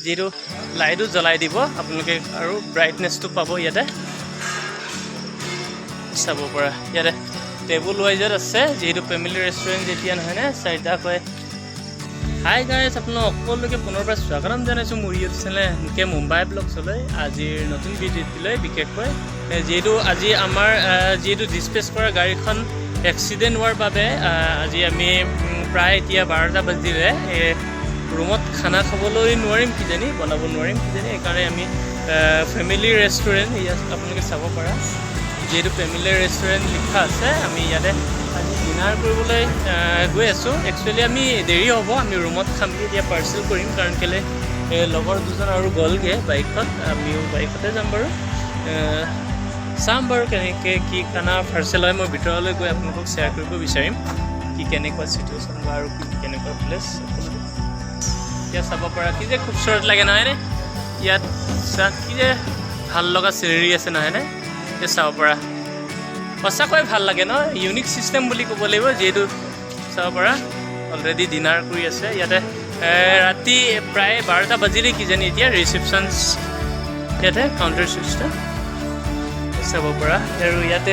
যিটো লাইটো জ্বলাই দিব আপোনালোকে আৰু ব্ৰাইটনেছটো পাব ইয়াতে চাব পৰা ইয়াতে টেবুল ৱাইজত আছে যিহেতু ফেমিলি ৰেষ্টুৰেণ্ট যেতিয়া নহয়নে চাৰিটাকৈ হাই গাইজ আপোনালোক সকলোকে পুনৰবাৰ স্বাগতম জনাইছোঁ মোৰ ইউটিউব চেনেল এনেকৈ মুম্বাই ব্লগছলৈ আজিৰ নতুন ভিডিঅ'টোলৈ বিশেষকৈ যিহেতু আজি আমাৰ যিহেতু ডিছপেচ কৰা গাড়ীখন এক্সিডেণ্ট হোৱাৰ বাবে আজি আমি প্ৰায় এতিয়া 12টা বাজিলে ৰুমত খানা খাবলৈ নোৱাৰিম কিজানি বনাব নোৱাৰিম কিজানি সেইকাৰণে আমি ফেমিলি ৰেষ্টুৰেণ্ট ইয়াত আপোনালোকে চাব পৰা যিহেতু ফেমিলি ৰেষ্টুৰেণ্ট লিখা আছে আমি ইয়াতে আজি ডিনাৰ কৰিবলৈ গৈ আছোঁ একচুৱেলি আমি দেৰি হ'ব আমি ৰুমত খাম এতিয়া পাৰ্চেল কৰিম কাৰণ কেলৈ লগৰ দুজন আৰু গ'লগৈ বাইকত আমিও বাইকতে যাম বাৰু চাম বাৰু কেনেকৈ কি খানা পাৰ্চেল হয় মই ভিতৰলৈ গৈ আপোনালোকক শ্বেয়াৰ কৰিব বিচাৰিম কি কেনেকুৱা চিটুৱেশ্যন বা আৰু কি কেনেকুৱা প্লেচ এতিয়া চাব পৰা কি যে খুবচুৰত লাগে নহয়নে ইয়াত কি যে ভাল লগা চিনেৰী আছে নহয়নে এই চাব পৰা সঁচাকৈ ভাল লাগে ন ইউনিক ছিষ্টেম বুলি ক'ব লাগিব যিহেতু চাব পৰা অলৰেডি ডিনাৰ কৰি আছে ইয়াতে ৰাতি প্ৰায় 12টা বাজিলে কিজানি এতিয়া ৰিচেপশ্যনছ ইয়াতে কাউণ্টাৰ ছিষ্টেম চাব পৰা আৰু ইয়াতে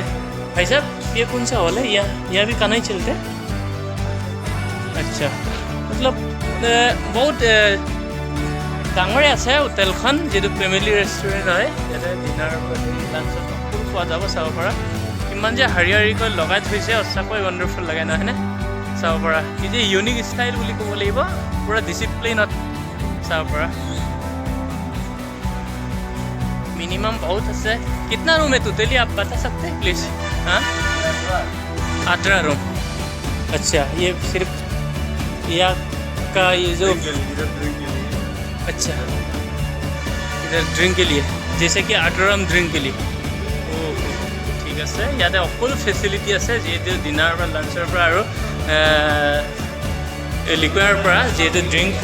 ভাই সাহেব ये कौन सा हॉल है यहाँ भी खाना ही चलते अच्छा मतलब बहुत ডাঙৰে আছে হোটেলখন যিটো ফেমিলি ৰেষ্টুৰেণ্ট হয় ইয়াতে ডিনাৰ লাঞ্চত সকলো পোৱা যাব চাব পৰা ইমান যে হাৰিয়াৰিকৈ লগাই থৈছে সঁচাকৈ ৱণ্ডাৰফুল লাগে নহয়নে চাব পৰা কি যে ইউনিক ষ্টাইল বুলি ক'ব লাগিব পূৰা ডিচিপ্লিনত চাব পৰা मिनिमम बहुत है कितना रूम है टोटली आप बता सकते हैं प्लीज़ हाँ 18 रूम अच्छा ये सिर्फ यहाँ का ये जो अच्छा इधर ड्रिंक के लिए जैसे कि 18 रूम ड्रिंक के लिए ओह ठीक है इते अकल फैसिलिटी আছে যেহেতু ডিনাৰ বা লাঞ্চৰ পৰা আৰু লিকুৱাৰ পৰা যেহেতু ড্ৰিংক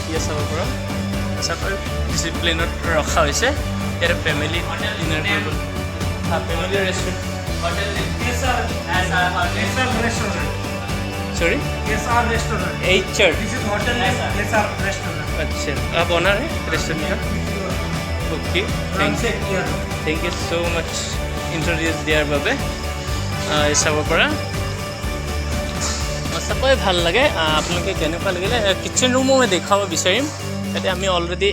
ইয়ে চাব পৰা সঁচাকৈ ডিচিপ্লিনত ৰখা হৈছে यार फैमिली डिनर टेबल हाँ फैमिली रेस्टोरेंट सॉरी एचर this is hotel SR restaurant अच्छा आप ओनर है रेस्टोरेंट का okay thank you so much introduce दियार বাবে চাব পৰা সঁচাকৈ ভাল লাগে আপোনালোকে কেনেকুৱা লাগিলে কিচেন ৰুমো মই দেখাব বিচাৰিম ইয়াতে আমি অলৰেডি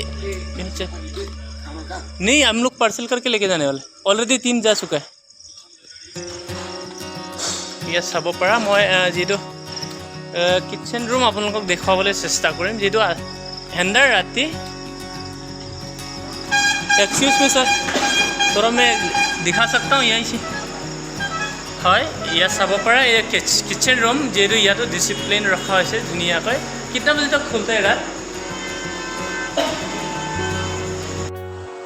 नहीं हम लोग पार्सल करके लेके जाने वाले ऑलरेडी 3 जा चुका है ये सब पड़ा मैं जी किचन रूम आपलोक देखा चेष्टा करें जी हेंडार राति एक्सक्यूज मी सर थोड़ा मैं दिखा सकता हूँ यहीं से है यह सब पड़ा ये किचन रूम जी इतना डिसिप्लिन रखा धुनिया कितना बजे तक खुलता है रात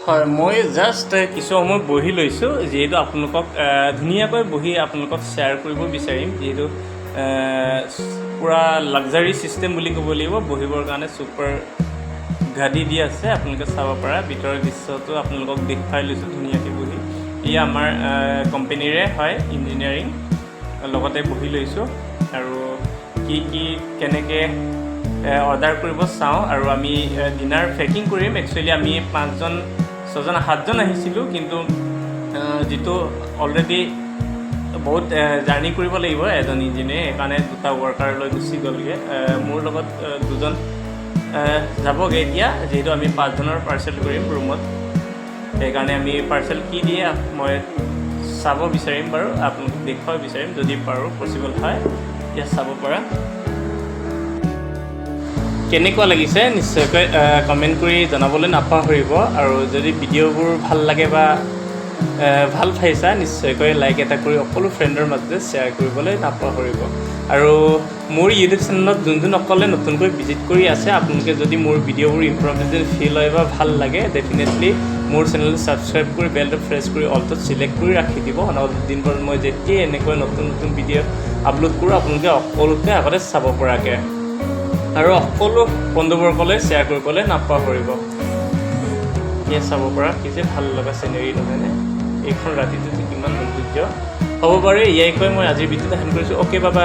হয় মই জাষ্ট কিছু সময় বহি লৈছোঁ যিহেতু আপোনালোকক ধুনীয়াকৈ বহি আপোনালোকক শ্বেয়াৰ কৰিব বিচাৰিম যিহেতু পূৰা লাক্সাৰী ছিষ্টেম বুলি ক'ব লাগিব বহিবৰ কাৰণে ছুপাৰ গাড়ী দি আছে আপোনালোকে চাব পৰা ভিতৰৰ দৃশ্যটো আপোনালোকক দেখুৱাই লৈছোঁ ধুনীয়াকৈ বহি ই আমাৰ কোম্পানীৰে হয় ইঞ্জিনিয়াৰিং লগতে বহি লৈছোঁ আৰু কি কি কেনেকৈ অৰ্ডাৰ কৰিব চাওঁ আৰু আমি ডিনাৰ পেকিং কৰিম একচুৱেলি আমি 5জন 6জন 7জন আহিছিলোঁ কিন্তু যিটো অলৰেডি বহুত জাৰ্ণি কৰিব লাগিব এজন ইঞ্জিনিয়াৰ সেইকাৰণে 2টা ৱৰ্কাৰ লৈ গুচি গ'লগৈ মোৰ লগত 2জন যাবগৈ এতিয়া যিহেতু আমি 5জনৰ পাৰ্চেল কৰিম ৰুমত সেইকাৰণে আমি পাৰ্চেল কি দিয়ে মই চাব বিচাৰিম বাৰু আপোনালোকক দেখুৱাব বিচাৰিম যদি পাৰোঁ পচিবল হয় এতিয়া চাব পৰা কেনেকুৱা লাগিছে নিশ্চয়কৈ কমেণ্ট কৰি জনাবলৈ নাপাহৰিব আৰু যদি ভিডিঅ'বোৰ ভাল লাগে বা ভাল পাইছা নিশ্চয়কৈ লাইক এটা কৰি সকলো ফ্ৰেণ্ডৰ মাজতে শ্বেয়াৰ কৰিবলৈ নাপাহৰিব আৰু মোৰ ইউটিউব চেনেলত যোন অকলে নতুনকৈ ভিজিট কৰি আছে আপোনালোকে যদি মোৰ ভিডিঅ'বোৰ ইনফৰ্মেটিভ ফিল হয় বা ভাল লাগে ডেফিনেটলি মোৰ চেনেল ছাবস্ক্ৰাইব কৰি বেলটো প্ৰেছ কৰি অলটো চিলেক্ট কৰি ৰাখি দিব অনাগত দিনবোৰ মই যেতিয়াই এনেকৈ নতুন নতুন ভিডিঅ' আপলোড কৰোঁ আপোনালোকে সকলোকে আগতে চাব পৰাকৈ আৰু সকলো বন্ধুবৰ্গলৈ শ্বেয়াৰ কৰিবলৈ নাপাহৰিব ইয়াত চাব পৰা কি যে ভাল লগা চিনেৰী নহয়নে এইখন ৰাতিটো কিমান সৌন্দৰ্য হ'ব পাৰে ইয়াই কৈ মই আজিৰ ভিডিঅ'টো এণ্ড কৰিছোঁ অ'কে বাবা